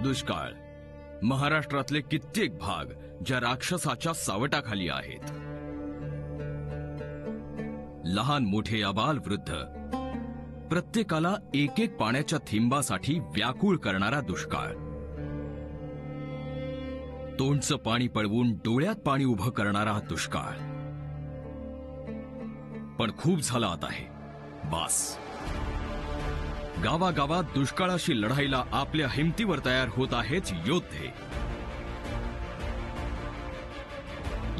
दुष्काळ महाराष्ट्रातले कित्येक भाग ज्या राक्षसाच्या सावटाखाली आहेत. लहान मोठे अबाल वृद्ध प्रत्येकाला एक एक पाण्याच्या थेंबासाठी व्याकुळ करणारा दुष्काळ. तोंडचं पाणी पळवून डोळ्यात पाणी उभं करणारा दुष्काळ. पण खूप झालं आता हे, बास. गावागावात दुष्काळाशी लढाईला आपल्या हिमतीवर तयार होत आहेत योद्धे.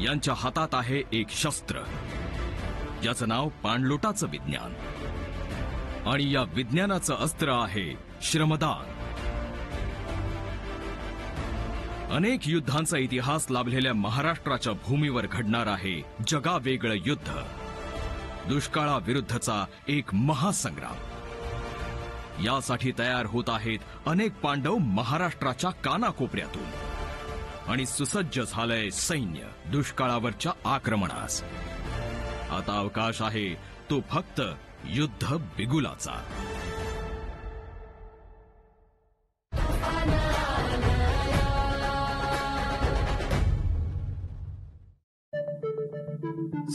यांच्या हातात आहे एक शस्त्र, ज्याचं नाव पाणलोटाचं विज्ञान. आणि या विज्ञानाचं अस्त्र आहे श्रमदान. अनेक युद्धांचा इतिहास लाभलेल्या महाराष्ट्राच्या भूमीवर घडणार आहे जगावेगळं युद्ध. दुष्काळाविरुद्धचा एक महासंग्राम. यासाठी तयार होत आहेत अनेक पांडव महाराष्ट्राच्या कानाकोपऱ्यातून. आणि सुसज्ज झालंय सैन्य दुष्काळावरच्या आक्रमणास. आता अवकाश आहे तो फक्त युद्ध बिगुलाचा.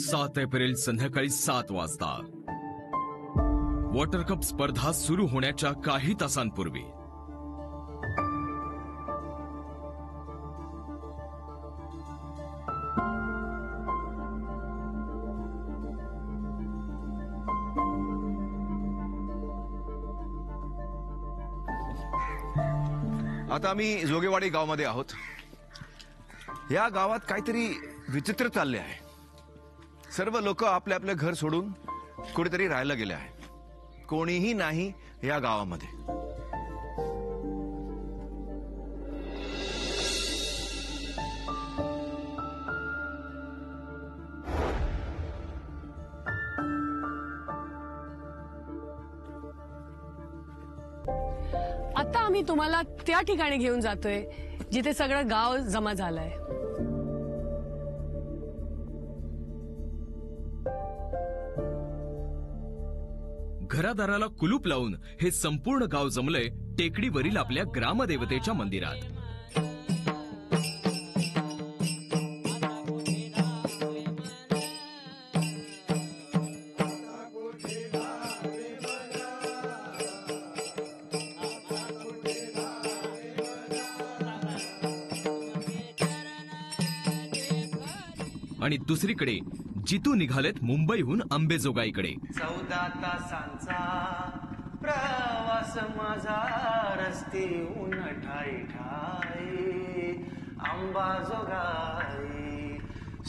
सात एप्रिल संध्याकाळी 7 वाजता वॉटर कप स्पर्धा सुरू होण्याच्या काही तासांपूर्वी आता आम्ही जोगेवाडी गावामध्ये आहोत. या गावात काहीतरी विचित्र चालले आहे. सर्व लोक आपले आपले घर सोडून कुठेतरी राहायला गेले आहे. कोणीही नाही या गावामध्ये. आता आम्ही तुम्हाला त्या ठिकाणी घेऊन जातोय जिथे सगळं गाव जमा झालंय. घरादाराला कुलूप लावून हे संपूर्ण गाव जमलंय टेकडीवरील आपल्या ग्रामदेवतेच्या मंदिरात. आणि दुसरीकडे जितू निघालेत मुंबईहून अंबेजोगाईकडे. 14 तासांचा प्रवास माझा रस्त्याहून ठाई ठाई अंबाजोगाई.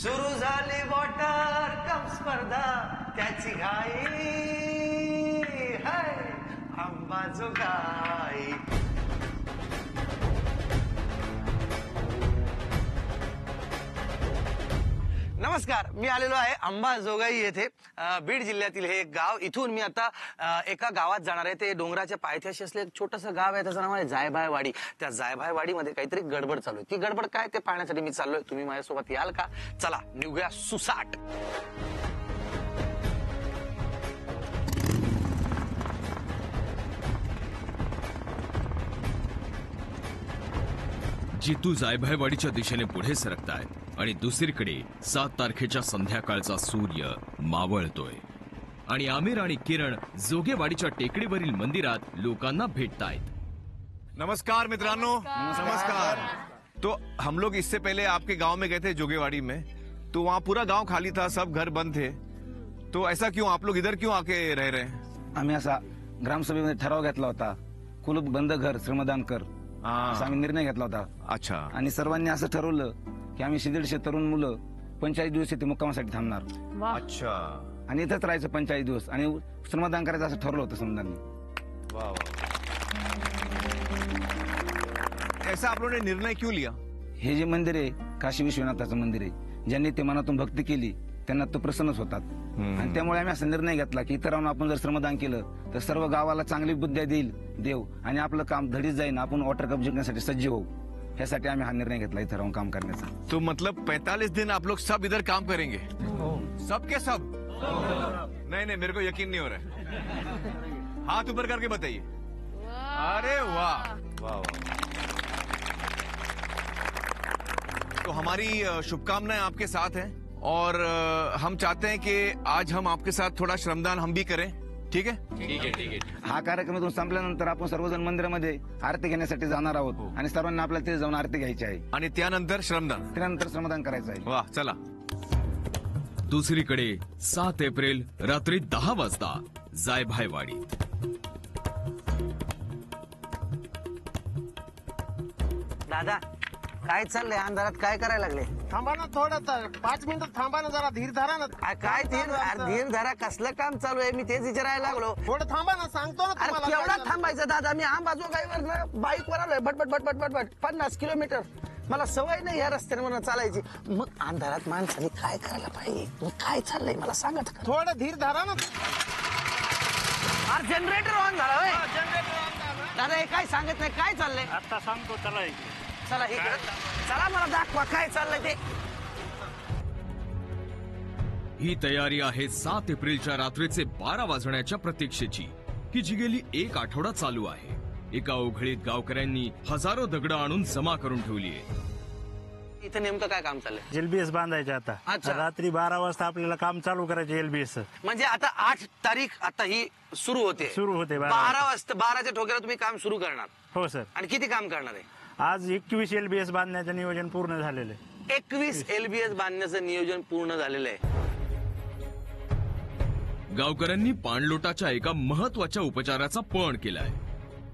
सुरू झाली वॉटर कप स्पर्धा त्याची घाई हाय अंबाजोगाई. नमस्कार, मी आलेलो आहे अंबाजोगाई येथे. बीड जिल्ह्यातील हे एक गाव. इथून मी आता एका गावात जाणार आहे. ते डोंगराच्या पायथ्याशी असले एक छोटंसं गाव आहे. त्याचं नाव आहे जायभायवाडी. त्या जायभायवाडीमध्ये काहीतरी गडबड चालू आहे. ती गडबड काय ते पाहण्यासाठी मी चाललोय. तुम्ही माझ्यासोबत याल का? चला निघूया सुसाट. जितू जायभायवाडीच्या दिशेने पुढे सरकतायत आणि दुसरीकडे 7 तारखेच्या संध्याकाळचा सूर्य मावळतोय. आणि आमिर आणि किरण जोगेवाडीच्या टेकडीवरील मंदिरात लोकांना भेटतायत. नमस्कार मित्रांनो. नमस्कार. तो हम लोग इससे पहले आपके गांव में गए थे जोगेवाड़ी में. तो वहाँ पूरा गांव खाली था, सब घर बंद थे. तो ऐसा क्यों, आप लोग इधर क्यों आके रह रहे हैं? आम्ही असा ग्रामसभेमध्ये ठराव घेतला होता, कुलूप बंद घर श्रमदान कर, असा आम्ही निर्णय घेतला होता. अच्छा. आणि सर्वांनी असं ठरवलं की आम्ही 150 तरुण मुलं 45 दिवस इथे मुक्कामासाठी थांबणार. अच्छा. आणि इथंच राहायचं 45 दिवस आणि श्रमदान करायचं असं ठरवलं होतं समजांनी. वाह. ऐसा आप लोगों ने निर्णय क्यों लिया? हे जे मंदिर आहे काशी विश्वनाथाचं मंदिर आहे. ज्यांनी ते मनातून भक्ती केली त्यांना तो प्रसन्नच होतात. आणि त्यामुळे आम्ही असा निर्णय घेतला की इथं राहून आपण जर श्रमदान केलं तर सर्व गावाला चांगली बुद्ध्या देईल देव आणि आपलं काम धडीच जाईन. आपण वॉटर कप जिंकण्यासाठी सज्ज होऊ. ह्यासाठी आम्ही हा निर्णय घेतला इथं राहून काम करण्याचा. तो मतलब 45 दिन आप लोग सब इधर काम करेंगे? सब के सब? नहीं नहीं, मेरे को यकीन नहीं हो रहा है. हाथ ऊपर करके बताइए. अरे वाह वाह वाह. तो हमारी शुभकामनाएं आपके साथ हैं और हम चाहते हैं कि आज हम आपके साथ थोड़ा श्रमदान हम भी करें, ठीक है? हा कार्यक्रम इथून संपल्यानंतर आपण सर्वजण मंदिरामध्ये आरती घेण्यासाठी जाणार आहोत आणि सर्वांना आपल्याला तिथे जाऊन आरती घ्यायची आहे. आणि त्यानंतर श्रमदान. त्यानंतर श्रमदान करायचं आहे. वा, चला. दुसरीकडे 7 एप्रिल रात्री 10 वाजता जायभायवाडी. दादा काय चाललंय अंधारात, काय करायला लागले? थांबा ना थोडं 5 मिनिटं थांबा ना, जरा धीर धरा ना. काय धीर धरा, कसलं काम चालू आहे? मी तेच विचारायला लागलो. थोडं थांबा ना, सांगतो ना अरे तुम्हाला. केवढा थांबायचं दादा? मी आंबाजोगाईवर बाईक वर आलोय, बटबट बटबट बटबट 50 किलोमीटर. मला सवय नाही या रस्त्यांवर चालायची. मग अंधारात माणसाने काय करायला पाहिजे? मग काय चाललंय मला सांगत का? थोडं धीर धरा ना. अरे जनरेटर ऑन झाला होय? दादा हे काय सांगत नाही, काय चाललंय? आता सांगतो, चला चला इकडे चला, मला दाखवा काय चाललंय ते. ही तयारी आहे 7 एप्रिलच्या रात्रीचे 12 वाजण्याच्या प्रतीक्षेची, की जी गेली 1 आठवडा चालू आहे. एका ओघळीत गावकऱ्यांनी हजारो दगडं आणून जमा करून ठेवली आहे. इथं नेमकं काय काम चाललंय? एलबीएस बांधायचे आता. अच्छा. रात्री 12 वाजता आपल्याला काम चालू करायचे एलबीएस. म्हणजे आता 8 तारीख आता ही सुरू होते. सुरू होते 12 वाजता 12च्या ठोक्याला तुम्ही काम सुरू करणार. हो सर. आणि किती काम करणार आहे? आज 21 एलबीएस बांधण्याचं नियोजन पूर्ण झालेलं आहे. 21 एलबीएस बांधण्याचं नियोजन पूर्ण झालेलं आहे. गावकऱ्यांनी पाणलोटाच्या एका महत्वाच्या उपचाराचा पण केलाय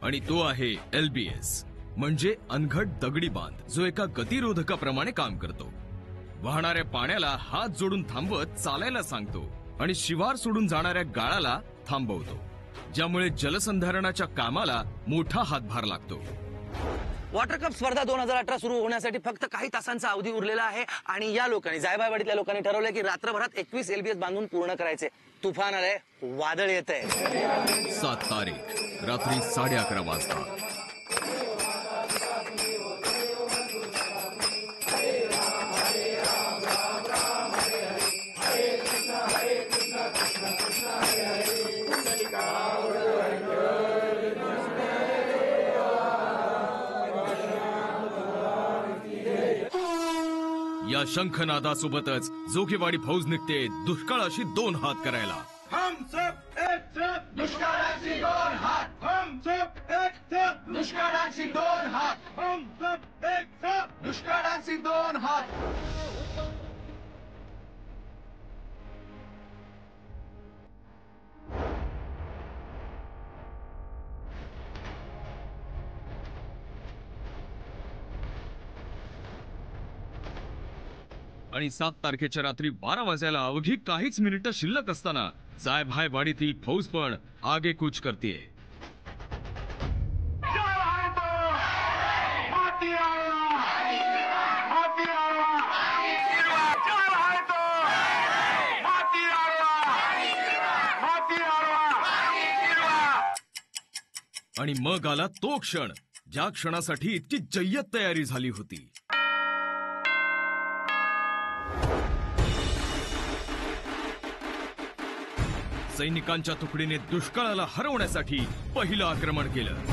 आणि तो आहे एलबीएस, म्हणजे अनघट दगडी बांध, जो एका गतिरोधकाप्रमाणे काम करतो. वाहणाऱ्या पाण्याला हात जोडून थांबवत चालायला सांगतो आणि शिवार सोडून जाणाऱ्या गाळाला थांबवतो, ज्यामुळे जलसंधारणाच्या कामाला मोठा हातभार लागतो. वॉटर कप स्पर्धा 2018 सुरू होण्यासाठी फक्त काही तासांचा अवधी उरलेला आहे आणि या लोकांनी, जायभायवाडीतल्या लोकांनी ठरवलंय की रात्रभरात 21 एलबीएस बांधून पूर्ण करायचे. तुफान आलंय, वादळ येत आहे. 7 तारीख रात्री 11:30 वाजता. या शंखनादासोबतच जोगेवाडी फौज निघते दुष्काळाशी 2 हात करायला. हम सब एक साथ दुष्काळाशी 2 हात. हम सब एक साथ दुष्काळाशी 2 हात. हम सब एक साथ दुष्काळाशी 2 हात. आणि 7 तारखेच्या रात्री 12 वाजायला अवघी काहीच मिनिटं शिल्लक असताना जायभायवाडीतील फौज पण आगेकूच करतेय. आणि मग आला तो क्षण, ज्या क्षणासाठी इतकी जय्यत तयारी झाली होती. सैनिकांच्या तुकडीने दुष्काळाला हरवण्यासाठी पहिलं आक्रमण केलं.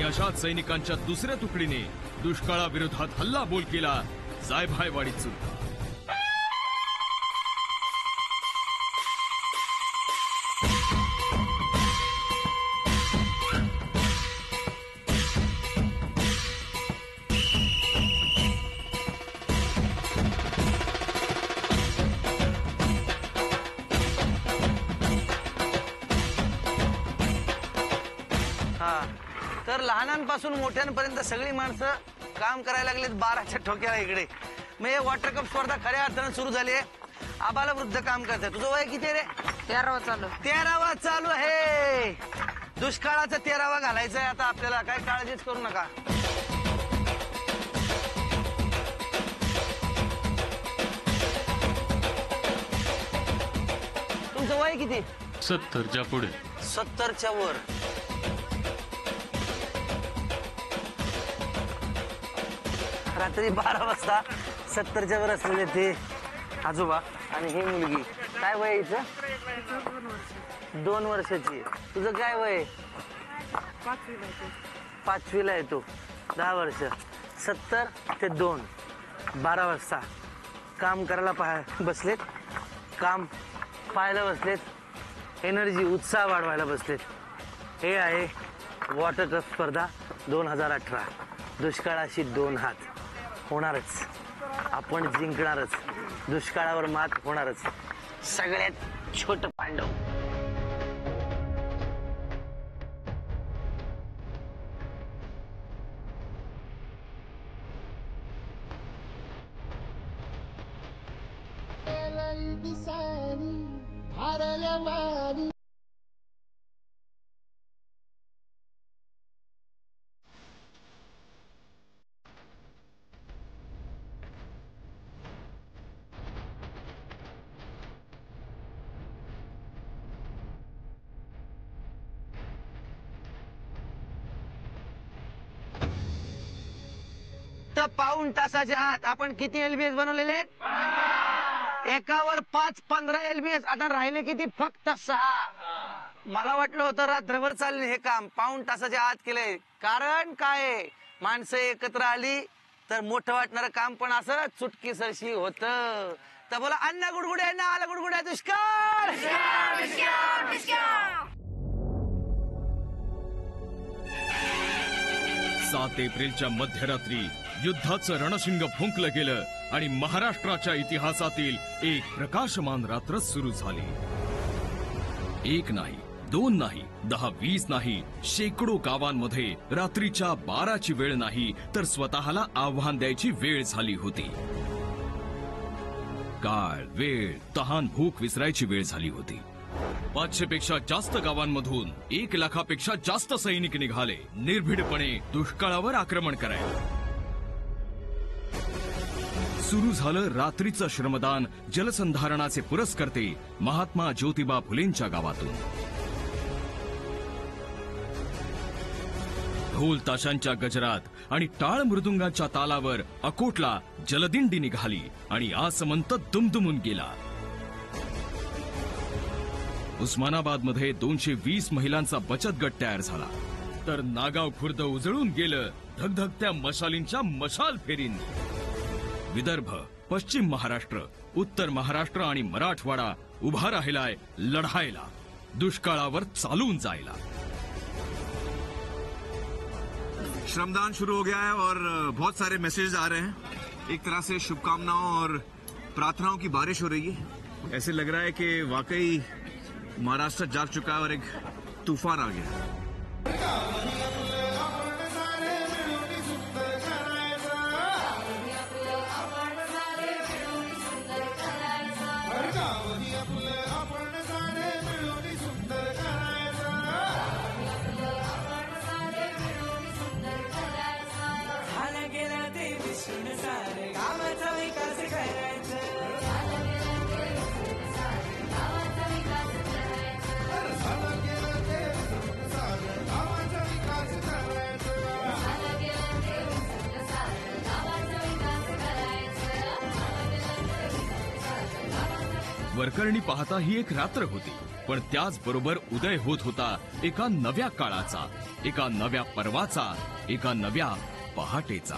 अशाच सैनिकांच्या दुसऱ्या तुकडीने दुष्काळाविरोधात हल्लाबोल केला जायभायवाडीत सुद्धा. तर लहानांपासून मोठ्यांपर्यंत सगळी माणसं काम करायला लागलेत 12च्या ठोक्याला इकडे. मग हे वॉटर कप स्पर्धा खऱ्या अर्थानं सुरू झाली आहे. आबाला वृद्ध काम करतात. तुझं वय किती रे? 13वा चालू. 13वा चालू आहे. दुष्काळाचा 13वा घालायचा आहे आता आपल्याला, काय काळजीच करू नका. तुमचं वय किती? 70च्या पुढे. 70च्या वर. रात्री 12 वाजता 70च्या वर असलेले ते आजोबा आणि ही मुलगी. काय वय आहे हिचं? 2 वर्षाची. तुझं काय वय? 5वीला आहे तू. 10 वर्ष. 70 ते 2. 12 वाजता काम करायला बसलेत, काम पाहायला बसलेत, एनर्जी उत्साह वाढवायला बसलेत. हे आहे वॉटर कप स्पर्धा 2018. दुष्काळाशी 2 हात. होणारच, आपण जिंकणारच, दुष्काळावर मात होणारच. सगळ्यात छोट पांडव. पाऊण तासाच्या आत आपण किती एलबीएस बनवलेले आहेत? एकावर 5-15 एलबीएस. आता राहिले किती? फक्त 6. मला वाटलं होतं रात्रभर चालले हे काम. पाऊण तासाच्या आत केलंय. कारण काय? माणसं एकत्र आली तर मोठं वाटणारं काम पण असं चुटकी सरशी होत. तर बोला अन्न गुडगुड्या ना आला गुडगुड्या दुष्काळ. 7 एप्रिलच्या मध्यरात्री युद्धाचं रणशिंग फुंकलं गेलं आणि महाराष्ट्राच्या इतिहासातील एक प्रकाशमान रात्र सुरू झाली. 1 नाही, 2 नाही, 10-20 नाही, शेकडो गावांमध्ये रात्रीच्या 12ची वेळ नाही तर स्वतःला आव्हान द्यायची वेळ झाली होती. काळ, वेळ, तहान, भूक विसरायची वेळ झाली होती. 500 पेक्षा जास्त गावांमधून 1 लाखापेक्षा जास्त सैनिक निघाले निर्भीडपणे दुष्काळावर आक्रमण करायला. सुरू झालं रात्रीचं श्रमदान जलसंधारणाचे पुरस्कर्ते महात्मा ज्योतिबा फुलेंच्या गावातून. ढोल ताशांच्या गजरात आणि टाळ मृदुंगाच्या तालावर अकोटला जलदिंडी निघाली आणि आसमंत दुमदुमून गेला. उस्मानाबादमध्ये 220 महिलांचा बचत गट तयार झाला. तर नागाव खुर्द उजळून गेलं धगधगत्या मशालींच्या मशाल फेरींनी. विदर्भ, पश्चिम महाराष्ट्र, उत्तर महाराष्ट्र आणि मराठवाडा उभा राहिलाय लढायला, दुष्काळावर चालून जायला. श्रमदान शुरू हो गया है और बहुत सारे मैसेज आ रहे हैं. एक तरह से शुभकामनाओं और प्रार्थनाओं की बारिश हो रही है. ऐसे लग रहा है कि वाकई महाराष्ट्र जाग चुका है और एक तूफान आ गया. वरकरणी पाहता ही एक रात्र होती, पण त्याचबरोबर उदय होत होता एका नव्या काळाचा, एका नव्या पर्वाचा, एका नव्या पहाटेचा.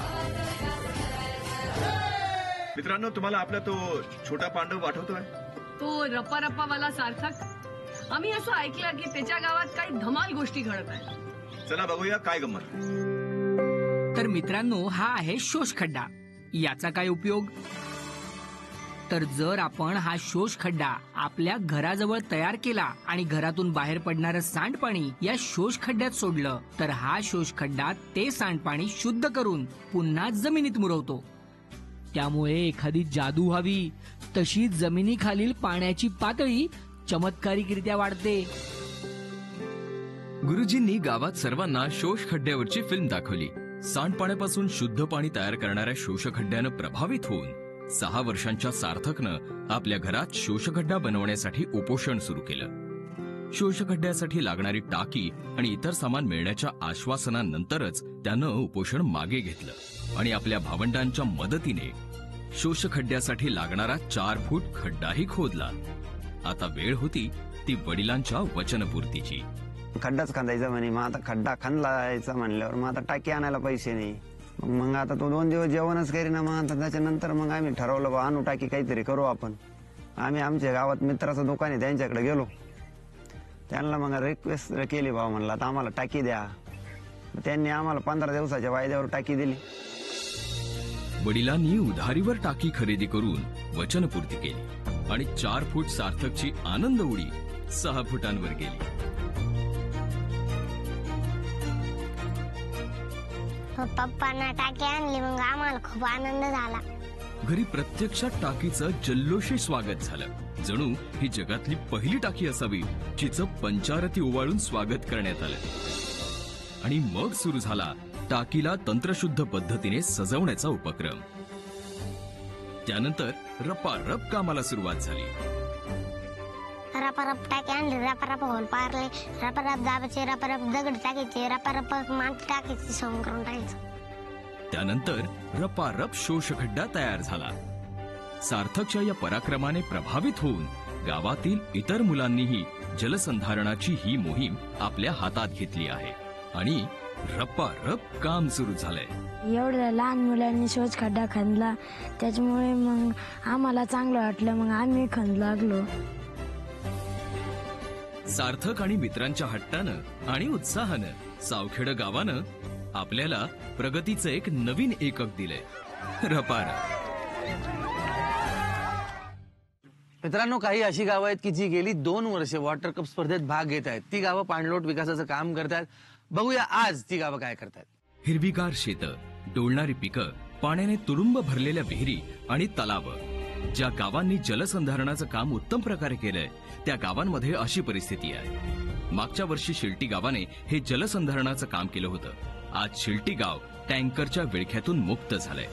मित्रांनो, तुम्हाला आपला तो छोटा पांडव आठवतोय? तो रप्पा सार्थक. आम्ही असं ऐकलं की त्याच्या गावात काही धमाल गोष्टी घडत आहेत. चला बघूया काय गंमत. तर मित्रांनो, हा आहे शोषखड्डा. याचा काय उपयोग? तर जर आपण हा शोषखड्डा आपल्या घराजवळ तयार केला आणि घरातून बाहेर पडणारं सांडपाणी या शोषखड्ड्यात सोडलं तर हा शोषखड्डा ते सांडपाणी शुद्ध करून पुन्हा जमिनीत मुरवतो. त्यामुळे एखादी जादू व्हावी तशी जमिनीखालील पाण्याची पातळी चमत्कारिकरित्या वाढते. गुरुजींनी गावात सर्वांना शोष खड्ड्यावरची फिल्म दाखवली. सांडपाण्यापासून शुद्ध पाणी तयार करणाऱ्या शोषखड्ड्यानं प्रभावित होऊन 6 वर्षांच्या सार्थकनं आपल्या घरात शोषखड्डा बनवण्यासाठी उपोषण सुरू केलं. शोषखड्ड्यासाठी लागणारी टाकी आणि इतर सामान मिळण्याच्या आश्वासनानंतरच त्यानं उपोषण मागे घेतलं आणि आपल्या भावंडांच्या मदतीने शोषखड्ड्यासाठी लागणारा 4 फूट खड्डाही खोदला. आता वेळ होती ती वडिलांच्या वचनपूर्तीची. खड्डाच खांदायचा म्हणे. मग आता खड्डा खांदायचा म्हणल्यावर मग आता टाकी आणायला पैसे नाही. मग आता तो 2 दिवस जेवणच करीना. मग आता त्याच्यानंतर मग आम्ही ठरवलं बा आणू टाकी, काहीतरी करू आपण. आम्ही आमच्या गावात मित्राचं दुकान आहे त्यांच्याकडे गेलो. त्यांना मग रिक्वेस्ट केली बा, म्हणलं आता आम्हाला टाकी द्या. त्यांनी आम्हाला 15 दिवसाच्या वायद्यावर टाकी दिली. वडिलांनी उधारीवर टाकी खरेदी करून वचनपूर्ती केली आणि 4 फूट सार्थकची आनंद उडी 6 फुटांवर गेली. पप्पांना टाकी आणली, मग आम्हाला खूप आनंद झाला. घरी प्रत्यक्षात टाकीचं जल्लोषी स्वागत झालं. जणू ही जगातली पहिली टाकी असावी जिचं पंचारती ओवाळून स्वागत करण्यात आलं. आणि मग सुरू झाला टाकीला तंत्रशुद्ध पद्धतीने सजवण्याचा उपक्रम. त्यानंतर रपारप कामाला सुरुवात झाली. रपारप टाकी आणली, रपारप होल पारले, रपारप दाबाचे, रपारप दगड टाकायचे, रपारप माती टाकायची, सवण करून टाकायचं. त्यानंतर रपारप शोषखड्डा तयार झाला. सार्थकच्या या पराक्रमाने प्रभावित होऊन गावातील इतर मुलांनीही जलसंधारणाची ही मोहीम आपल्या हातात घेतली आहे आणि रपारप काम सुरू झालंय. एवढ्या लहान मुलांनी शोष खड्डा खणला, त्याच्यामुळे मग आम्हाला चांगलं वाटलं. मग आम्ही खणू लागलो. सार्थक आणि मित्रांच्या हट्टानं आणि उत्साहानं सावखेड गावानं आपल्याला प्रगतीचं एक नवीन एकक दिलंय, रपारप. मित्रांनो, काही अशी गावं आहेत की जी गेली 2 वर्षे वॉटर कप स्पर्धेत भाग घेत आहेत. ती गावं पाणलोट विकासाचं काम करतात. बघूया आज ती गावं काय करतात. हिरवीगार शेतं, डोलणारी पिकं, पाण्याने तुडुंब भरलेल्या विहिरी आणि तलाव. ज्या गावांनी जलसंधारणाचं काम उत्तम प्रकारे केलंय त्या गावांमध्ये अशी परिस्थिती आहे. मागच्या वर्षी शिल्टी गावाने हे जलसंधारणाचं काम केलं होतं. आज शिल्टी गाव टँकरच्या विळख्यातून मुक्त झालंय.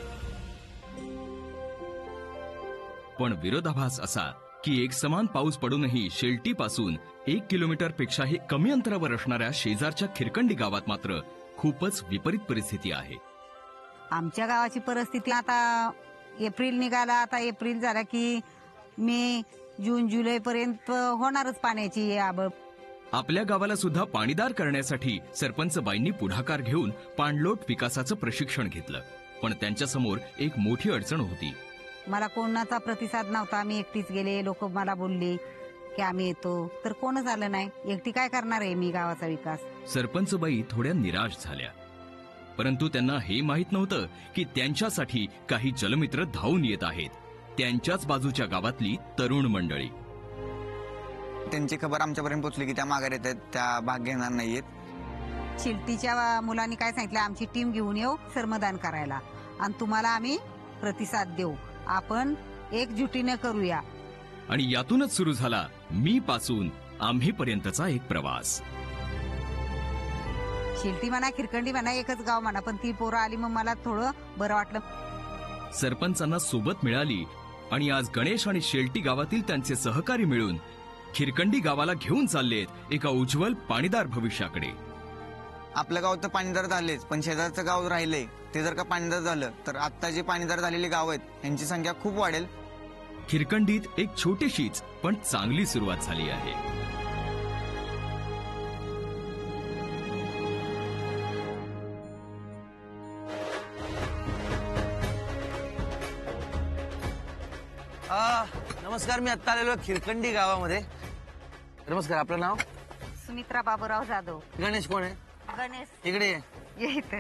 पण विरोधाभास असा की एक समान पाऊस पडूनही शेल्टीपासून 1 किलोमीटरपेक्षाही कमी अंतरावर असणाऱ्या शेजारच्या खिरकंडी गावात मात्र खूपच विपरीत परिस्थिती आहे. आमच्या गावाची परिस्थिती आता एप्रिल निघाला, आता एप्रिल झाला की मे, जून, जुलै पर्यंत होणारच पाण्याची आबळ. आपल्या गावाला सुद्धा पाणीदार करण्यासाठी सरपंच बाईंनी पुढाकार घेऊन पाणलोट विकासाचं प्रशिक्षण घेतलं. पण त्यांच्यासमोर एक मोठी अडचण होती. मला कोणाचा प्रतिसाद नव्हता. मी एकटीच गेले. लोक मला बोलले की आम्ही येतो, तर कोणच आलं नाही. एकटी काय करणार आहे मी गावाचा विकास. सरपंच बाई थोड्या निराश झाल्या. परंतु त्यांना हे माहित नव्हतं की त्यांच्यासाठी काही जलमित्र धावून येत आहेत. त्यांच्याच बाजूच्या गावातली तरुण मंडळी. त्यांची खबर आमच्यापर्यंत पोहोचली की त्या माघार येतात, त्या भाग घेणार नाहीयेत. शिल्टीच्या मुलांनी काय सांगितलं, आमची टीम घेऊन येऊ श्रमदान करायला आणि तुम्हाला आम्ही प्रतिसाद देऊ. आपण एकजुटीने करूया. आणि यातूनच सुरू झाला मी पासून आम्ही पर्यंतचा एक प्रवास. शिल्टी म्हणा, खिरकंडी म्हणा, एकच गाव म्हणा, पण ती पोरं आली मग मला थोडं बरं वाटलं. सरपंचांना सोबत मिळाली आणि आज गणेश आणि शेल्टी गावातील त्यांचे सहकारी मिळून खिरकंडी गावाला घेऊन चाललेत एका उज्ज्वल पाणीदार भविष्याकडे. आपलं गाव तर पाणीदार झालेच, पण शेजारचं गाव राहिलंय. ते जर का पाणीदार झालं तर आता जे पाणीदार झालेली गाव आहेत यांची संख्या खूप वाढेल. खिरकंडीत एक छोटीशीच पण चांगली सुरुवात झाली आहे. नमस्कार, मी आत्ता आलेलो खिरकंडी गावामध्ये. नमस्कार, आपलं नाव? सुमित्रा बाबूराव जाधव. गणेश कोण आहे? गणेश इकडे ये. इथे.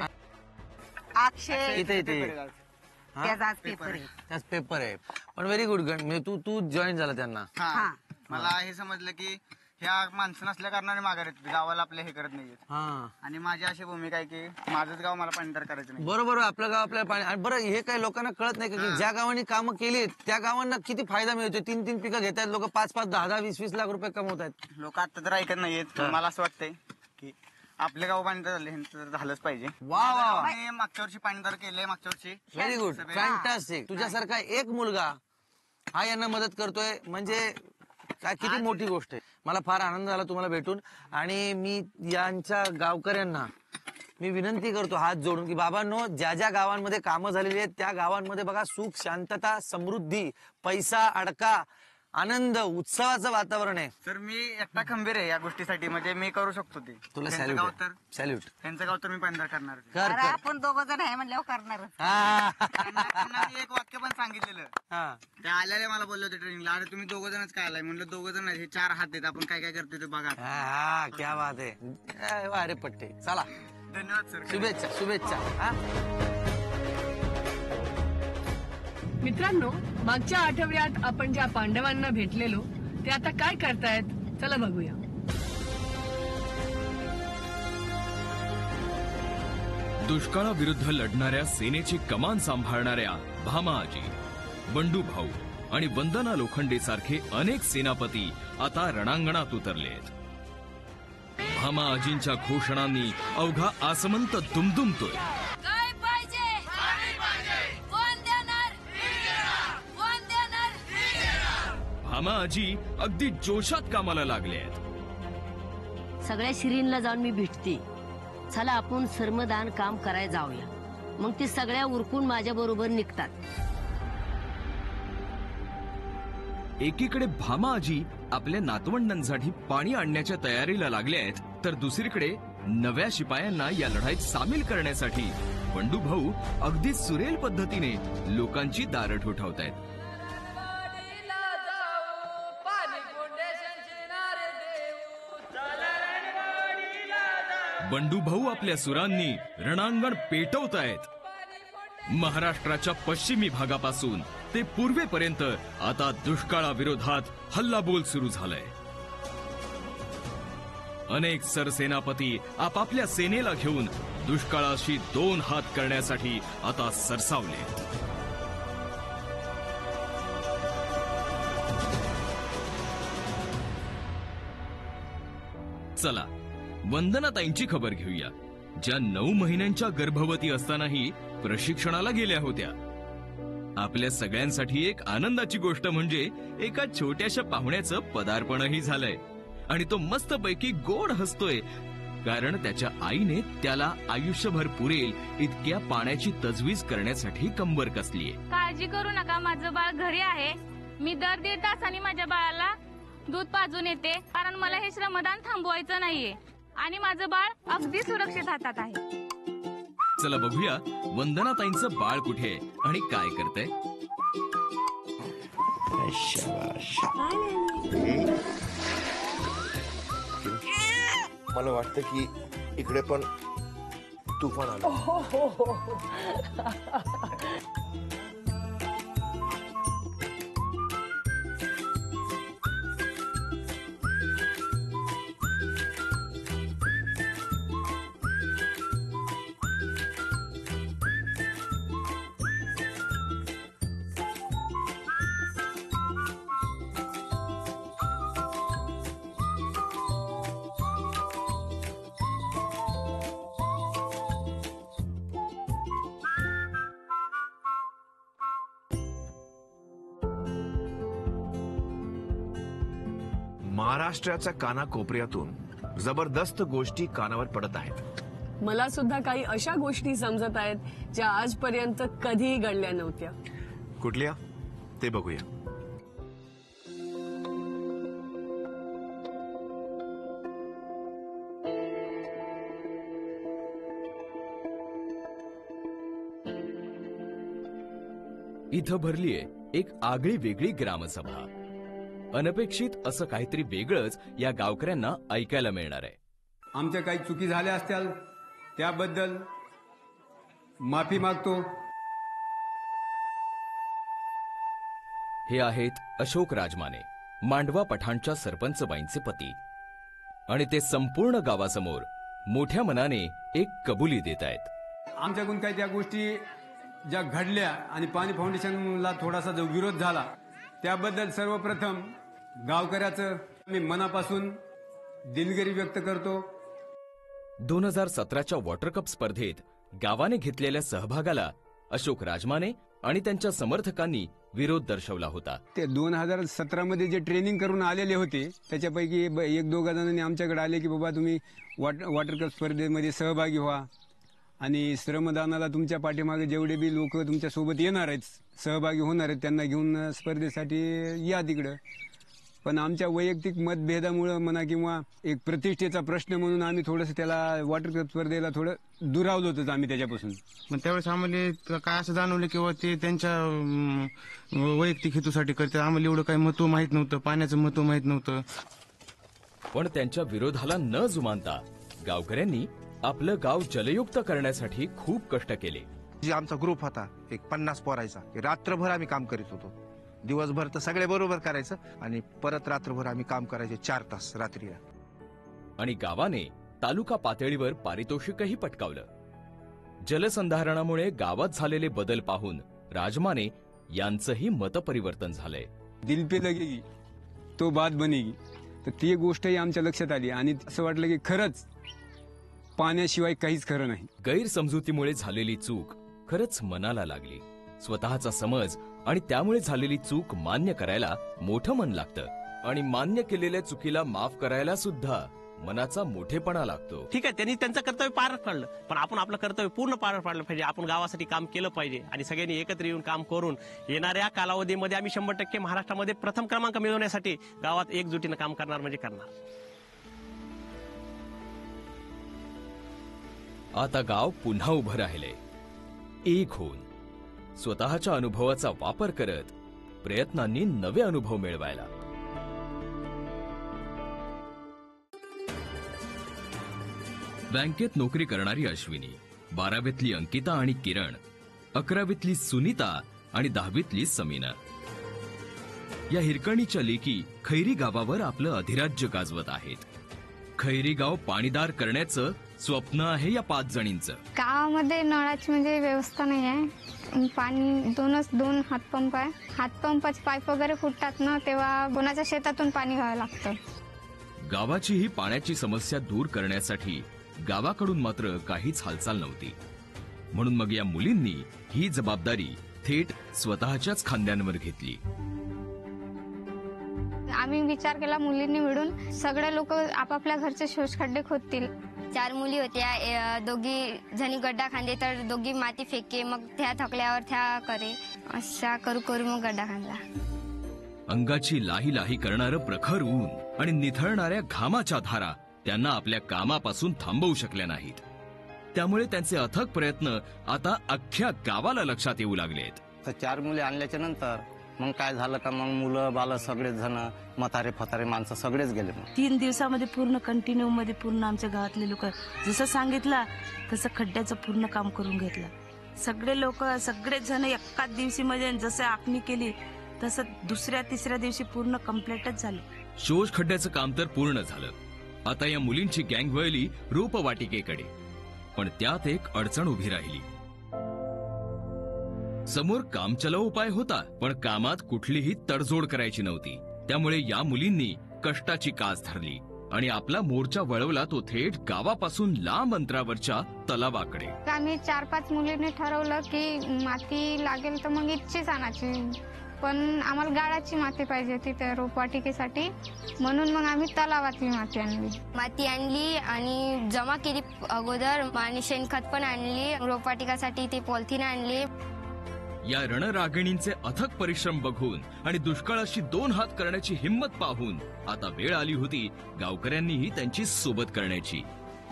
अक्षय इथे त्याचा आज पेपर आहे. त्याच पेपर आहे. पण व्हेरी गुड. म्हणजे तू जॉईन झाला त्यांना. हा. मला हे समजलं की ह्या माणसं नसल्या कारणाने माघार येतात, गावाला आपल्या हे करत नाहीयेत. हा, आणि माझी अशी भूमिका आहे की माझंच गाव मला पाणीदार करायचं नाही. बरोबर. आपलं गाव आपल्याला पाणी. आणि बरं, हे काही लोकांना कळत नाही का की ज्या गावांनी कामं केली त्या गावांना किती फायदा मिळतो. 3-3 पिकं घेत आहेत लोक, 5-5, 10-10, 20-20 लाख रुपये कमवत आहेत. लोक आता तर ऐकत नाहीयेत. मला असं वाटतंय की आपल्या गाव पाणीदार झाले ह्यांचं तर झालंच पाहिजे. वा वा वा. आणि मागच्या वर्षी पाणीदार केलंय मागच्या वर्षी. Very good, fantastic. तुझ्यासारखा एक मुलगा हा यांना मदत करतोय म्हणजे काय किती मोठी गोष्ट आहे. मला फार आनंद झाला तुम्हाला भेटून. आणि मी यांच्या गावकऱ्यांना मी विनंती करतो हात जोडून की बाबांनो, ज्या ज्या गावांमध्ये कामं झालेली आहेत त्या गावांमध्ये बघा सुख, शांतता, समृद्धी, पैसा, अडका, आनंद, उत्सवाचं वातावरण आहे. सर मी एकटा खंबीर आहे या गोष्टीसाठी, म्हणजे मी करू शकतो ते. तुला त्यांचं सॅल्यूट गाव आहे. तर सॅल्यूट. त्यांचं गाव तर मी पाणीदार करणार. कर अरे कर. आपण दोघं जण आहे म्हणल्यावर करणार. त्यांना मी एक वाक्य पण सांगितलेलं. हा. ते आल्याला मला बोलले होते ट्रेनिंगला, अरे तुम्ही दोघं जणच काय आलाय. म्हणलं दोघं जण हे 4 हात आहेत, आपण काय काय करतोय ते बघा. हा, क्या बात आहे. अरे पट्टे. चला, धन्यवाद सर. शुभेच्छा शुभेच्छा. हा. मित्रांनो, मागच्या आठवड्यात आपण ज्या पांडवांना भेटलेलो ते आता काय करतायत चला बघूया. दुष्काळाविरुद्ध लढणाऱ्या सेनेची कमान सांभाळणाऱ्या भामाआजी, बंडू भाऊ आणि वंदना लोखंडे सारखे अनेक सेनापती आता रणांगणात उतरलेत. भामाआजींच्या घोषणांनी अवघा आसमंत दुमदुमतोय. काय पाहिजे, कोण देणार, कोण देणार. भामाआजी अगदी जोशात कामाला लागलेत. सगळ्या शिरीनला जाऊन मी भेटते. चला आपण श्रमदान काम करायला जाऊया. मग ते सगळ्या उरकून माझ्या बरोबर निघतात. एकीकडे भामाआजी आपल्या नातवंडांसाठी पाणी आणण्याच्या तयारीला लागले आहेत, तर दुसरीकडे नव्या शिपायांना या लढाईत सामील करण्यासाठी बंडू भाऊ अगदी सुरेल पद्धतीने लोकांची दारं ठोठावतायत. बंडू भाऊ आपल्या सुरांनी रणांगण पेटवतायत. महाराष्ट्राच्या पश्चिमी भागापासून ते पूर्वेपर्यंत आता दुष्काळाविरोधात हल्लाबोल सुरू झालाय. अनेक सरसेनापती आपापल्या सेनेला घेऊन दुष्काळाशी 2 हात करण्यासाठी आता सरसावले. चला वंदनाताईंची खबर घेऊया, ज्या 9 महिन्यांच्या गर्भवती असतानाही प्रशिक्षणाला गेल्या होत्या. आपल्या सगळ्यांसाठी एक आनंदाची गोष्ट म्हणजे एका छोट्याशा पाहुण्याचं पदार्पणही झालंय आणि तो मस्तपैकी गोड हसतोय, कारण त्याच्या आईने त्याला आयुष्यभर पुरेल इतक्या पाण्याची तजवीज करण्यासाठी कंबर कसलीये. काळजी करू नका, माझं बाळ घरी आहे. मी दर 1.5 तासांनी माझ्या बाळाला दूध पाजून येते, कारण मला हे श्रमदान थांबवायचं नाहीये आणि माझं बाळ अगदी सुरक्षित हातात आहे. चला बघूया वंदनाताईंचं बाळ कुठे आणि काय करतंय. मला वाटतं की इकडे पण तुफान आलं. महाराष्ट्राच्या कानाकोपऱ्यातून जबरदस्त गोष्टी कानावर पडत आहेत. मला सुद्धा काही अशा गोष्टी समजत आहेत ज्या आजपर्यंत कधीही घडल्या नव्हत्या. कुठल्या ते बघूया. इथं भरलीये एक आगळी वेगळी ग्रामसभा. अनपेक्षित असं काहीतरी वेगळंच या गावकऱ्यांना ऐकायला मिळणार आहे. आमच्या काही चुकी झाल्या असतील त्याबद्दल माफी मागतो. हे आहेत अशोक राजमाने, मांडवा पठाणच्या सरपंचबाईंचे पती, आणि ते संपूर्ण गावासमोर मोठ्या मनाने एक कबुली देत आहेत. आमच्याकडून काही त्या गोष्टी ज्या घडल्या आणि पाणी फाउंडेशनला थोडासा जो विरोध झाला त्याबद्दल सर्वप्रथम गावकऱ्याचं मी मनापासून दिलगिरी व्यक्त करतो. 2017च्या वॉटर कप स्पर्धेत गावाने घेतलेल्या सहभागाला अशोक राजमाने आणि त्यांच्या समर्थकांनी विरोध दर्शवला होता. ते 2017 जे ट्रेनिंग करून आलेले होते त्याच्यापैकी एक दोघा जणांनी आमच्याकडे आले की बाबा तुम्ही वॉटर कप स्पर्धेमध्ये सहभागी व्हा आणि श्रमदानाला तुमच्या पाठीमागे जेवढे बी लोक तुमच्या सोबत येणार आहेत, सहभागी होणार आहेत, त्यांना घेऊन स्पर्धेसाठी या तिकडं. पण आमच्या वैयक्तिक मतभेदामुळं म्हणा किंवा एक प्रतिष्ठेचा प्रश्न म्हणून आम्ही थोडंसं त्याला वॉटर कप स्पर्धेला थोडं दुरावलो होतो आम्ही त्याच्यापासून. मग त्यावेळेस आम्हाला काय असं जाणवलं किंवा ते त्यांच्या वैयक्तिक हेतूसाठी करतात, आम्हाला एवढं काही महत्व माहित नव्हतं, पाण्याचं महत्व माहित नव्हतं. पण त्यांच्या विरोधाला न जुमानता गावकऱ्यांनी आपलं गाव जलयुक्त करण्यासाठी खूप कष्ट केले. जे आमचा ग्रुप होता एक 50 पोरायचा, रात्रभर आम्ही काम करीत होतो. दिवसभर तर सगळे बरोबर करायचं आणि परत रात्रभर आम्ही काम करायचे 4 तास रात्रीला. आणि गावाने तालुका पातळीवर पारितोषिकही पटकावलं. जलसंधारणामुळे गावात झालेले बदल पाहून राजमाने यांचंही मतपरिवर्तन झालंय. दिल पे लगेगी तो बात बनेगी, तर ती गोष्टही आमच्या लक्षात आली आणि असं वाटलं की खरंच पाण्याशिवाय काहीच खरं नाही. गैरसमजुतीमुळे झालेली चूक खरंच मनाला लागली. स्वतःचा समज आणि त्यामुळे झालेली चूक मान्य करायला मोठं मन लागतं आणि मान्य केलेल्या चुकीला माफ करायला सुद्धा मनाचा मोठेपणा लागतो. ठीक आहे, त्यांनी त्यांचं कर्तव्य पार पाडलं, पण आपण आपलं कर्तव्य पूर्ण पार पाडलं पाहिजे. आपण गावासाठी काम केलं पाहिजे आणि सगळ्यांनी एकत्र येऊन काम करून येणाऱ्या कालावधीमध्ये आम्ही 100% महाराष्ट्रामध्ये प्रथम क्रमांक मिळवण्यासाठी गावात एकजुटीनं काम करणार म्हणजे करणार. आता गाव पुन्हा उभं राहिले, एक होऊन, स्वतःच्या अनुभवाचा वापर करत प्रयत्नांनी नवे अनुभव मिळवायला. बँकेत नोकरी करणारी अश्विनी, 12वीतली अंकिता आणि किरण, 11वीतली सुनीता आणि 10वीतली समीना या हिरकणीच्या लेकी खैरी गावावर आपलं अधिराज्य गाजवत आहेत. खैरी गाव पाणीदार करण्याचं स्वप्न आहे या 5 जणींचं. गावामध्ये नळाची म्हणजे व्यवस्था नाही आहे. पाणी दोन हातपंप आहे. हातपंपाचे पाईप वगैरे फुटतात ना, तेव्हा कोणाच्या शेतातून पाणी घ्यावं लागतं. गावाची ही पाण्याची समस्या दूर करण्यासाठी गावाकडून मात्र काहीच हालचाल नव्हती. म्हणून मग या मुलींनी ही जबाबदारी थेट स्वतःच्याच खांद्यांवर घेतली. आम्ही विचार केला मुलींनी मिळून सगळे लोक आपापल्या घरचे शोषखड्डे खोदतील. 4 मुली होत्या, दोघी जणी गड्डा खांदे तर दोघी माती फेके, मग त्या थकल्यावर त्या करे, अशा करू करू मग गड्डा खांदला. अंगाची लाही लाही करणारं प्रखर ऊन आणि निथळणाऱ्या घामाच्या धारा त्यांना आपल्या कामापासून थांबवू शकल्या नाहीत. त्यामुळे त्यांचे अथक प्रयत्न आता अख्ख्या गावाला लक्षात येऊ लागलेत. तर 4 मुली आणल्याच्या नंतर मग काय झालं का मग मुलं बाल सगळेच जण म्हातारे फतारे माणसं सगळेच गेले. 3 दिवसामध्ये पूर्ण कंटिन्यू मध्ये पूर्ण आमच्या गावातले लोक जसं सांगितलं तसं खड्ड्याचं पूर्ण काम करून घेतलं. सगळे लोक सगळेच जण एकाच दिवशी मध्ये जसं आखणी केली तसं 2-3 दिवशी पूर्ण कम्प्लीटच झालं. शोष खड्ड्याचं काम तर पूर्ण झालं. आता या मुलींची गँग वळली रोपवाटिकेकडे. पण त्यात एक अडचण उभी राहिली. समोर कामचलाऊ उपाय होता, पण कामात कुठलीही तडजोड करायची नव्हती. त्यामुळे या मुलींनी कष्टाची कास धरली आणि आपला मोर्चा वळवला तो थेट गावापासून लांब अंतरावरच्या तलावाकडे. आम्ही 4-5 मुलींनी ठरवलं की माती लागेल तर मग इच्छीच आणायची, पण आम्हाला गाळाची माती पाहिजे होती त्या रोपवाटिकेसाठी, म्हणून मग आम्ही तलावातली माती आणली आणि जमा केली अगोदर, आणि शेणखत पण आणली. रोपवाटिकासाठी ती पॉलिथिन आणली. या रणरागिणींचे अथक परिश्रम बघून आणि दुष्काळाशी 2 हात करण्याची हिंमत पाहून आता वेळ आली होती गावकऱ्यांनीही त्यांची सोबत करण्याची.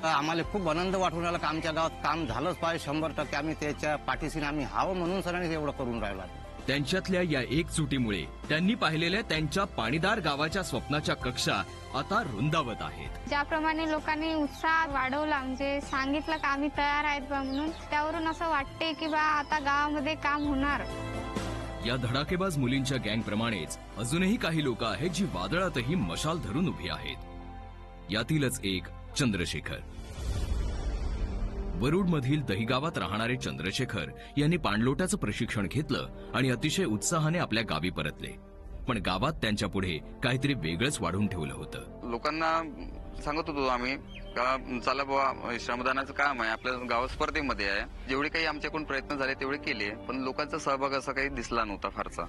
आम्हाला खूप आनंद वाटून आला की आमच्या गावात काम झालंच पाहिजे. 100% आम्ही त्याच्या पाठीशी आम्ही हावं म्हणून सगळ्यांनी एवढं करून राहिला. त्यांच्यातल्या या एकजुटीमुळे त्यांनी पाहिलेल्या त्यांच्या पाणीदार गावाच्या स्वप्नाच्या कक्षा आता रुंदावत आहेत. ज्याप्रमाणे लोकांनी उत्साह वाढवला, म्हणजे सांगितलं का आम्ही तयार आहेत बा म्हणून, त्यावरून असं वाटते की बा आता गावामध्ये काम होणार. या धडाकेबाज मुलींच्या गँग प्रमाणेच अजूनही काही लोक आहेत जी वादळातही मशाल धरून उभी आहेत. यातीलच एक चंद्रशेखर. वरुडमधील दहिगावात राहणारे चंद्रशेखर यांनी पाणलोटाचं प्रशिक्षण घेतलं आणि अतिशय उत्साहाने आपल्या गावी परतले. पण गावात त्यांच्या पुढे काहीतरी वेगळंच वाढून ठेवलं होतं. लोकांना सांगत होतो आम्ही का चला बुवा श्रमदानाचं काम आहे आपल्या गाव स्पर्धेमध्ये आहे. जेवढे काही आमच्याकडून प्रयत्न झाले तेवढे केले, पण लोकांचा सहभाग असा काही दिसला नव्हता फारसा.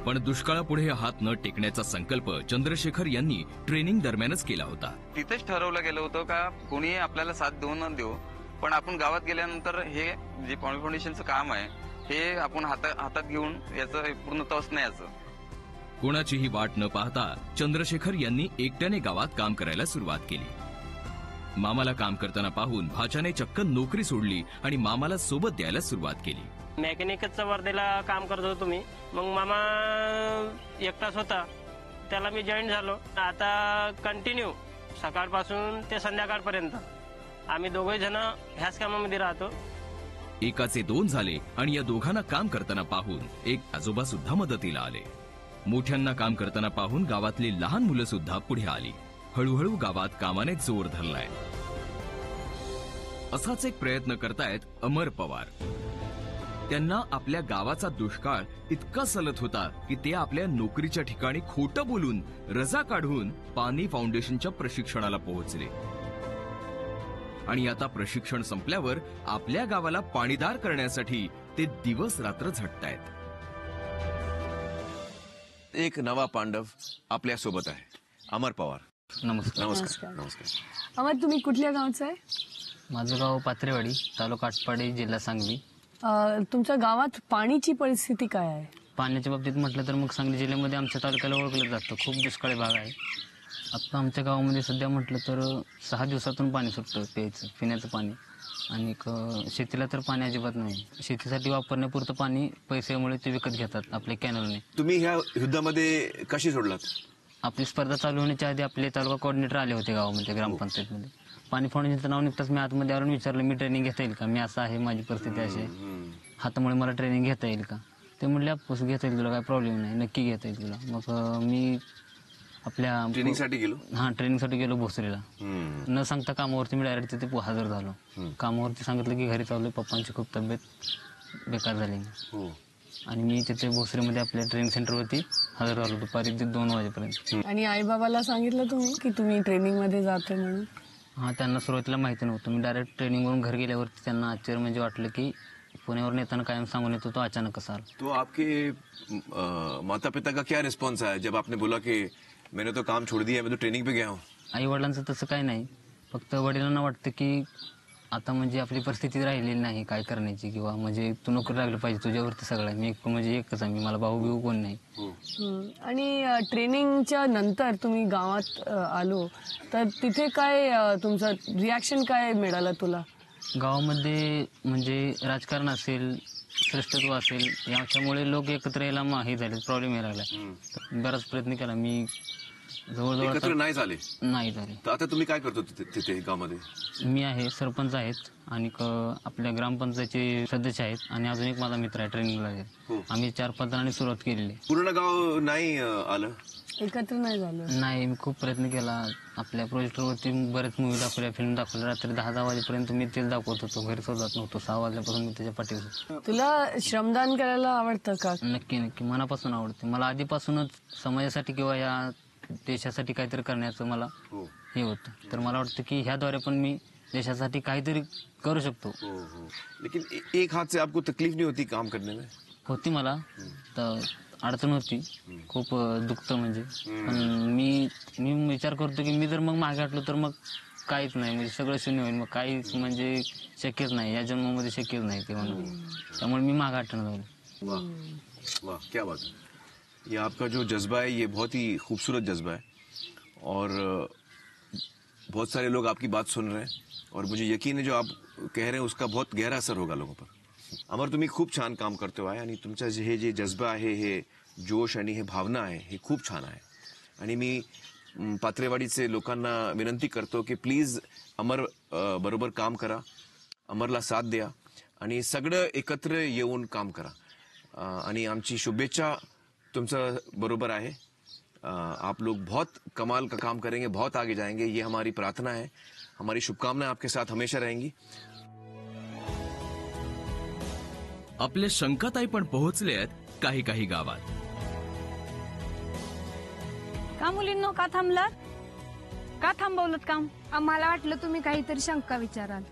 पण दुष्काळापुढे हात न टेकण्याचा संकल्प चंद्रशेखर यांनी ट्रेनिंग दरम्यानच केला होता. तिथेच ठरवलं गेलं होतं का कोणी आपल्याला साथ देऊ न देऊ, पण आपण गावात गेल्यानंतर हे जे फाउंडेशनचं काम आहे हे आपण हातात घेऊन याचं पूर्ण तस नाही याचं. कोणाचीही वाट न पाहता चंद्रशेखर यांनी एकट्याने गावात काम करायला सुरुवात केली. मामाला काम करताना पाहून भाच्याने चक्क नोकरी सोडली आणि मामाला सोबत द्यायला सुरुवात केली. मेकॅनिकचं वर्धेला काम करत होतो मी. मग मामा एकटाच होता, त्याला मी जॉईन झालो. आता कंटिन्यू सकाळपासून ते संध्याकाळपर्यंत आम्ही दोघे जण ह्याच कामामध्ये राहतो. एकाचे दोन झाले आणि या दोघांना काम करताना पाहून एक आजोबा सुद्धा मदतीला आले. मोठ्यांना काम करताना पाहून गावातली लहान मुलं सुद्धा पुढे आली. हळूहळू गावात कामाने जोर धरलाय. असाच एक प्रयत्न करतायत अमर पवार. त्यांना आपल्या गावाचा दुष्काळ इतका सलत होता की ते आपल्या नोकरीच्या ठिकाणी खोटं बोलून रजा काढून पाणी फाउंडेशनच्या प्रशिक्षणाला पोहोचले. आणि आता प्रशिक्षण संपल्यावर आपल्या गावाला पाणीदार करण्यासाठी ते दिवस रात्र झटतायत. एक नवा पांडव आपल्या सोबत आहे, अमर पवार. नमस्कार. नमस्कार. नमस्कार. अमर, तुम्ही कुठल्या गावचं आहे? माझं गाव पात्रेवाडी, तालुका आटपाडी, जिल्हा सांगली. तुमच्या गावात पाणीची परिस्थिती काय आहे? पाण्याच्या बाबतीत म्हटलं तर मग सांगली जिल्ह्यामध्ये आमच्या तालुक्याला ओळखलं जातं. खूप दुष्काळी भाग आहे. आता आमच्या गावामध्ये सध्या म्हटलं तर 6 दिवसातून पाणी सुटतं प्यायचं, पिण्याचं पाणी. आणि शेतीला तर पाणी अजिबात नाही. शेतीसाठी वापरण्यापुरतं पाणी पैशामुळे ते विकत घेतात आपल्या कॅनलने. तुम्ही ह्या युद्धामध्ये कशी सोडलात? आपली स्पर्धा चालू होण्याच्या आधी आपले तालुका कोऑर्डिनेटर आले होते गावामध्ये, ग्रामपंचायतमध्ये. पाणी फाउंडेशनचं नाव निघताच मी आतमध्ये आरून विचारलं, मी ट्रेनिंग घेता येईल का? मी असं आहे, माझी परिस्थिती अशी आहे, हातामुळे मला ट्रेनिंग घेता येईल का? ते म्हणले आपस घेता येईल तुला, काय प्रॉब्लेम नाही, नक्की घेता येईल तुला. मग मी आपल्या ट्रेनिंगसाठी गेलो. ट्रेनिंगसाठी गेलो भोसरीला. न सांगता कामावरती मी डायरेक्ट तिथे हजर झालो. कामावरती सांगितलं की घरी चाललोय, पप्पांची खूप तब्येत बेकार झाली. आणि मी तिथे भोसरीमध्ये आपल्या ट्रेनिंग सेंटरवरती हजर झालो दुपारी 2 वाजेपर्यंत. आणि आई बाबाला सांगितलं तुम्ही की तुम्ही ट्रेनिंग मध्ये जाते म्हणून? हां, त्यांना सुरुवातीला माहिती नव्हतं. मी डायरेक्ट ट्रेनिंगवरून घर गेल्यावरती त्यांना आश्चर्य म्हणजे वाटलं की पुण्यावरून येताना कायम सांगून येतो तो अचानक कसा आला. तो आपके माता पिता का क्या रिस्पॉन्स आहे जब आपने बोला की मैंने तो काम छोड़ दिया, मैं तो ट्रेनिंग पे गया हूँ? आई वडिलांचं तसं काही नाही, फक्त वडिलांना वाटतं की आता म्हणजे आपली परिस्थिती राहिलेली नाही काय करण्याची, किंवा म्हणजे तू नोकरी लागली पाहिजे, तुझ्यावरती सगळं मी म्हणजे एकच आहे, मला भाऊ बिऊ कोण नाही. आणि ट्रेनिंगच्या नंतर तुम्ही गावात आलो तर तिथे काय तुमचं रिॲक्शन काय मिळालं तुला? गावामध्ये म्हणजे राजकारण असेल, श्रेष्ठत्व असेल, याच्यामुळे लोक एकत्र यायला हे झाले, प्रॉब्लेम यायला लागला. बराच प्रयत्न केला मी, जवळजवळ एकत्र नाही झाले. तर आता तुम्ही काय करतो तिथे गावामध्ये? मी आहे, सरपंच आहेत आणि आपल्या ग्रामपंचायतचे सदस्य आहेत आणि अजून एक माझा मित्र आहे ट्रेनिंगला आहे. आम्ही 4-5 जणांनी सुरुवात केलेली. पूर्ण गाव नाही आलं, एकत्र नाही झालं? नाही, मी खूप प्रयत्न केला. आपल्या प्रोजेक्टवरती बरेच मूवी दाखवल्या, फिल्म दाखवल्या. रात्री 10 वाजेपर्यंत मी तेच दाखवत होतो, घरी जात नव्हतो. 6 वाजल्यापासून मी त्याच्या पाठीवर होतो. तुला श्रमदान करायला आवडतं का? नक्की मनापासून आवडते. मला आधीपासूनच समाजासाठी किंवा या देशासाठी काहीतरी करण्याचं मला हे होतं. तर मला वाटतं की ह्याद्वारे पण मी देशासाठी काहीतरी करू शकतो. लेकिन एक हात से आपको तकलीफ नहीं होती काम करने में? होती मला तर अडचण होती, खूप दुखतं म्हणजे. पण मी विचार करतो की मी जर मग मागे हटलो तर मग काहीच नाही, म्हणजे सगळं शून्य होईल, मग काहीच म्हणजे शक्यच नाही, या जन्मामध्ये शक्यच नाही ते म्हणून. त्यामुळे मी मागे हटणं झालं. वाह वाह, क्या बात है. ये आपका जो जज्बा है ये बहुत ही खूबसूरत जज्बा है और बहुत सारे लोग आपकी बात सुन रहे हैं और मुझे यकीन है जो आप कह रहे हैं उसका बहुत गहरा असर होगा लोगों पर. अमर, तुम्ही खूप छान काम करतो आहे आणि तुमचं हे जे जज्बा आहे, हे जोश आणि हे भावना आहे, हे खूप छान आहे. आणि मी पात्रेवाडीचे लोकांना विनंती करतो की प्लीज अमर बरोबर काम करा, अमरला साथ द्या आणि सगळं एकत्र येऊन काम करा. आणि आमची शुभेच्छा तुमचं बरोबर आहे. आप लोग बहुत कमाल का काम करेंगे, बहुत आगे जाएंगे, ये हमारी प्रार्थना है. हमारी शुभकामनाएं आपके साथ हमेशा रहेंगी. आपल्या शंकाताई पण पोहोचले आहेत काही गावात. का मुलींनो, का थांबला? का थांबवलं काम? मला वाटलं तुम्ही काहीतरी शंका विचाराल.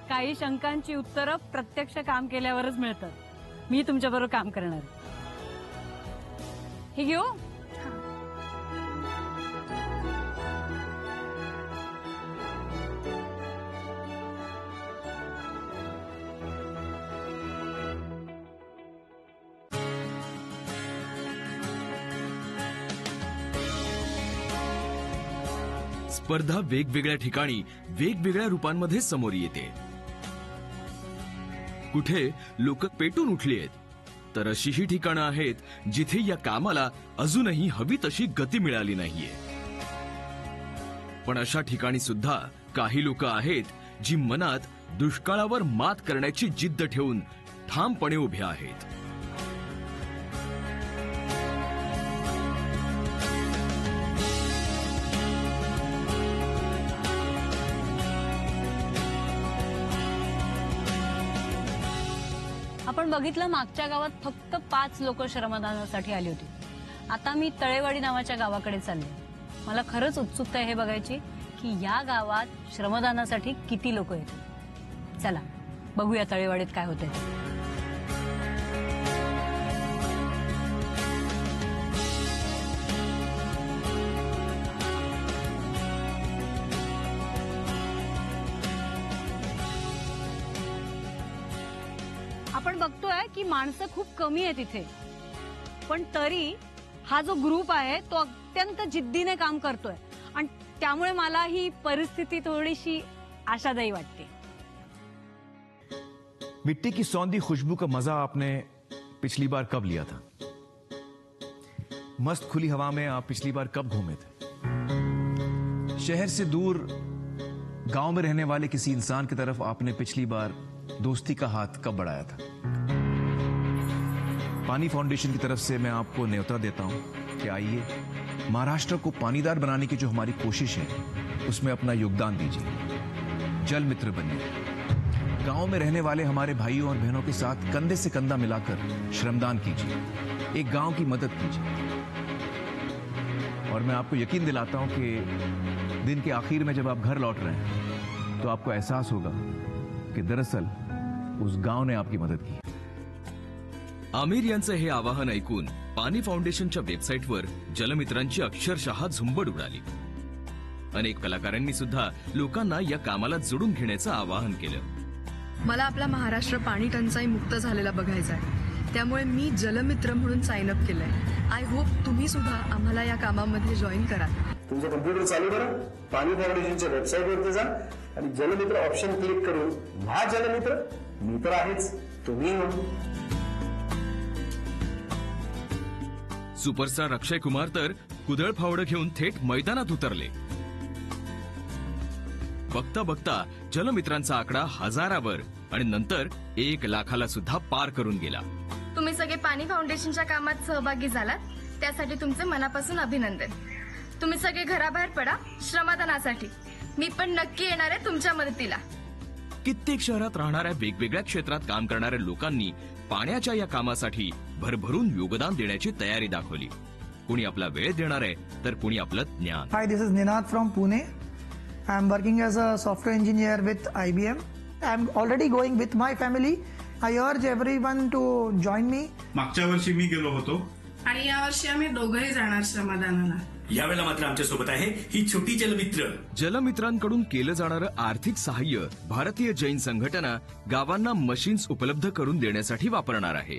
काही शंकांची उत्तरं प्रत्यक्ष काम केल्यावरच मिळतात. मी तुमच्याबरोबर काम करणार. हे घेऊ. स्पर्धा वेगवेगळ्या ठिकाणी वेगवेगळ्या रूपांमध्ये समोर येते. कुठे लोक पेटून उठली आहेत, तर अशीही ठिकाणं आहेत जिथे या कामाला अजूनही हवी तशी गती मिळाली नाहीये. पण अशा ठिकाणी सुद्धा काही लोक आहेत जी मनात दुष्काळावर मात करण्याची जिद्द ठेवून ठामपणे उभे आहेत. आपण बघितलं मागच्या गावात फक्त 5 लोक श्रमदानासाठी आली होती. आता मी तळेवाडी नावाच्या गावाकडे चालले. मला खरंच उत्सुकता आहे हे बघायची की या गावात श्रमदानासाठी किती लोक येतात. चला बघूया तळेवाडीत काय होतंय. आपण बघतोय की माणसं खूप कमी आहेत इथे, पण तरी हा जो ग्रुप आहे तो अत्यंत जिद्दीने काम करतोय आणि त्यामुळे मला ही परिस्थिती थोडीशी आशादायी वाटते. मिट्टी की सौंधी खुशबू का मजा आपने पिछली बार कब लिया था? मस्त खुली हवा में आप पिछली बार कब घूमे थे? शहर से दूर गांव में रहने वाले किसी इंसान की तरफ आपने पिछली बार दोस्ती का हाथ कब बढ़ाया था? पानी फाउंडेशन की तरफ से मैं आपको न्योता देता हूं कि आइए महाराष्ट्र को पानीदार बनाने की जो हमारी कोशिश है उसमें अपना योगदान दीजिए. जल मित्र बनिए. गांव में रहने वाले हमारे भाइयों और बहनों के साथ कंधे से कंधा मिलाकर श्रमदान कीजिए. एक गांव की मदद कीजिए. और मैं आपको यकीन दिलाता हूं कि दिन के आखिर में जब आप घर लौट रहे हैं तो आपको एहसास होगा कि दरअसल उस गांव ने आपकी मदद की. आमिर यांचं हे आवाहन ऐकून पाणी फाउंडेशनच्या वेबसाईटवर जलमित्रांची अक्षरशः झुंबड उडाली. अनेक कलाकारांनी सुद्धा लोकांना या कामाला जोडून घेण्याचं आवाहन केलं. मला आपला महाराष्ट्र पाणी टंचाई मुक्त झालेला बघायचा आहे, त्यामुळे मी जलमित्र म्हणून साइन अप केलंय. आय होप तुम्ही सुद्धा आम्हाला या कामामध्ये जॉईन करा. तुमचं कम्प्युटर चालू करा, पाणी फाउंडेशनच्या वेबसाईटवरती जा आणि जलमित्र ऑप्शन क्लिक करून व्हा जलमित्र. मी तर आहेच, तुम्ही सुपरस्टार अक्षय कुमार तर कुदळ फावडं घेऊन थेट मैदानात उतरले. बघता बघता जलमित्रांचा आकडा 1000वर आणि नंतर 1 लाखाला सुद्धा पार करून गेला. तुम्ही सगळे पाणी फाउंडेशनच्या कामात सहभागी झालात त्यासाठी तुमचे मनापासून अभिनंदन. तुम्ही सगळे घराबाहेर पडा श्रमदानासाठी. मी पण नक्की येणार आहे तुमच्या मदतीला. कित्येक शहरात राहणाऱ्या वेगवेगळ्या क्षेत्रात काम करणाऱ्या लोकांनी पाण्याच्या या कामासाठी भरभरून योगदान देण्याची तयारी दाखवली. कुणी आपला वेळ देणार आहे तर कुणी आपलं ज्ञान. Hi, this is Ninad from Pune. I am working as a software engineer with IBM. I am already going with my family. I urge everyone to join me. मागच्या वर्षी मी गेलो होतो आणि यावर्षी आम्ही दोघंही जाणार श्रमदानाला. यावेळेला मात्र आमच्या सोबत आहे ही छोटी जलमित्र. जलमित्रांकडून केलं जाणारं आर्थिक सहाय्य भारतीय जैन संघटना गावांना मशीन्स उपलब्ध करून देण्यासाठी वापरणार आहे.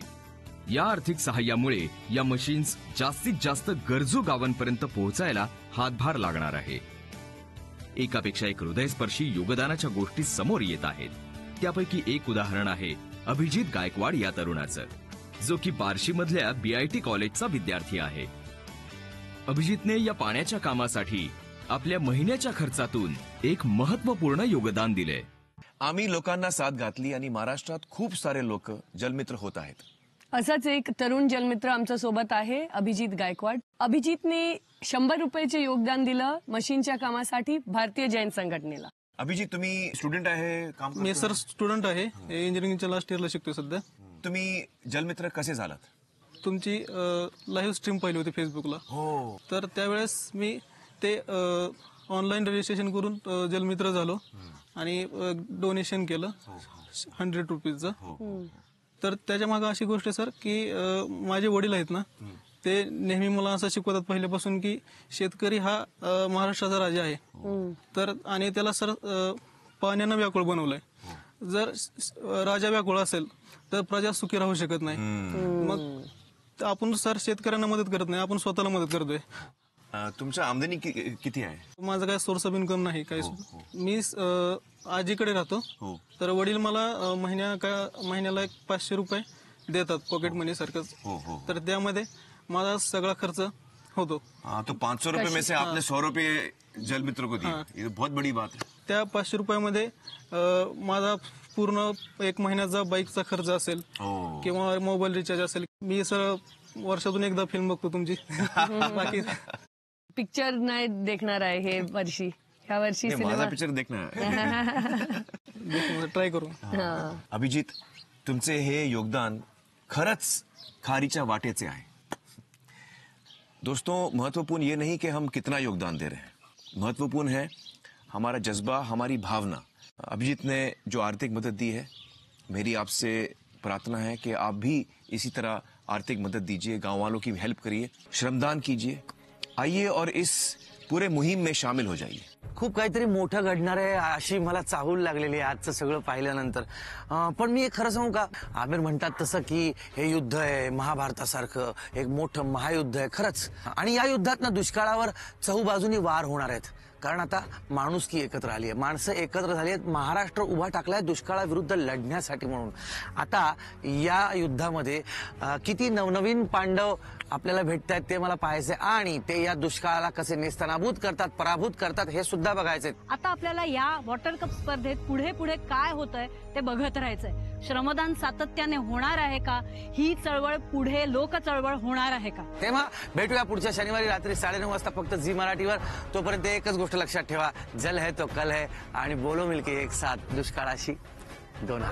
या आर्थिक सहाय्यामुळे या मशीन्स जास्तीत जास्त गरजू गावांपर्यंत पोहोचायला हातभार लागणार आहे. एकापेक्षा एक हृदयस्पर्शी योगदानाच्या गोष्टी समोर येत आहेत. त्यापैकी एक उदाहरण आहे अभिजित गायकवाड या तरुणाचं, जो की बार्शीमधल्या BIT कॉलेजचा विद्यार्थी आहे. अभिजितने या पाण्याच्या कामासाठी आपल्या महिन्याच्या खर्चातून एक महत्वपूर्ण योगदान दिले. आम्ही लोकांना साथ घातली आणि महाराष्ट्रात खूप सारे लोक जलमित्र होत आहेत. असाच एक तरुण जलमित्र आमच्या सोबत आहे, अभिजित गायकवाड. अभिजितने 100 रुपयाचे योगदान दिलं मशीनच्या कामासाठी भारतीय जैन संघटनेला. अभिजित, तुम्ही स्टुडंट आहे? काम मी सर स्टुडंट आहे, इंजिनिअरिंगच्या लास्ट इयरला शिकतोय सध्या. तुम्ही जलमित्र कसे झालात? तुमची लाईव्ह स्ट्रीम पाहिली होती फेसबुकला. हो. तर त्यावेळेस मी ते ऑनलाईन रजिस्ट्रेशन करून जलमित्र झालो आणि डोनेशन केलं 100 रुपीजचं. तर त्याच्या मागे अशी गोष्ट आहे सर की माझे वडील आहेत ना, ते नेहमी मला असं शिकवतात पहिल्यापासून की शेतकरी हा महाराष्ट्राचा राजा आहे. तर आणि त्याला सर पाण्यानं व्याकुळ बनवलंय. जर राजा व्याकुळ असेल तर प्रजा सुखी राहू शकत नाही. मग आपण सर शेतकऱ्यांना मदत करत नाही, आपण स्वतःला मदत करतोय. तुमचं आमदनी किती आहे? माझा काय सोर्स ऑफ इन्कम नाही काही. मी आजीकडे राहतो. तर वडील मला महिन्याला 500 रुपये देतात पॉकेट मनी सारखंच. तर त्यामध्ये माझा सगळा खर्च होतो. तो 500 रुपये में से आपने 100 रुपये जल मित्र को दिए, ये बहुत बड़ी बात है. त्या 500 रुपयामध्ये माझा पूर्ण एक महिन्याचा बाईकचा खर्च असेल किंवा मोबाईल रिचार्ज असेल. मी सर वर्षातून एकदा फिल्म बघतो तुमची. बाकी पिक्चर नाही देखणार आहे हे वर्षी. ह्या वर्षी माझा पिक्चर देखणार ट्राय करू. अभिजीत, तुमचे हे योगदान खरंच खारीच्या वाटेचे आहे. दोस्तों, महत्वपूर्ण ये नहीं कि हम कितना योगदान दे रहे हैं, महत्वपूर्ण है हमारा जज्बा, हमारी भावना. अभिजीत ने जो आर्थिक मदद दी है, मेरी आपसे प्रार्थना है कि आप भी इसी तरह आर्थिक मदद दीजिए, गांव वालों की हेल्प करिए, श्रमदान कीजिए. आइए और इस पूरे मुहिम में शामिल हो जाइए. खूप काहीतरी मोठं घडणार आहे अशी मला चाहूल लागलेली आहे आजचं सगळं पाहिल्यानंतर. पण मी एक खरं सांगू का, आमिर म्हणतात तसं की हे युद्ध आहे महाभारतासारखं एक मोठं महायुद्ध आहे खरंच. आणि या युद्धात ना दुष्काळावर चहूबाजूनी वार होणार आहेत. कारण आता माणुसकी एकत्र आली आहे, माणसं एकत्र झाली आहेत. महाराष्ट्र उभा टाकलाय दुष्काळाविरुद्ध लढण्यासाठी म्हणून. आता या युद्धामध्ये किती नवनवीन पांडव आपल्याला भेटत आहेत ते मला पाहायचंय. आणि ते या दुष्काळाला कसे नेस्तनाबूत करतात, पराभूत करतात हे सुद्धा बघायचंय. आता आपल्याला या वॉटर कप स्पर्धेत पुढे पुढे काय होतंय ते बघत राहायचंय. श्रमदान सातत्याने होणार आहे का, ही चळवळ पुढे लोक चळवळ होणार आहे का? तेव्हा भेटूया पुढच्या शनिवारी रात्री 9:30 वाजता फक्त झी मराठीवर. तोपर्यंत एकच गोष्ट लक्षात ठेवा, जल है तो कल है आणि बोलो मिलके एक साथ दुष्काळाशी दोना.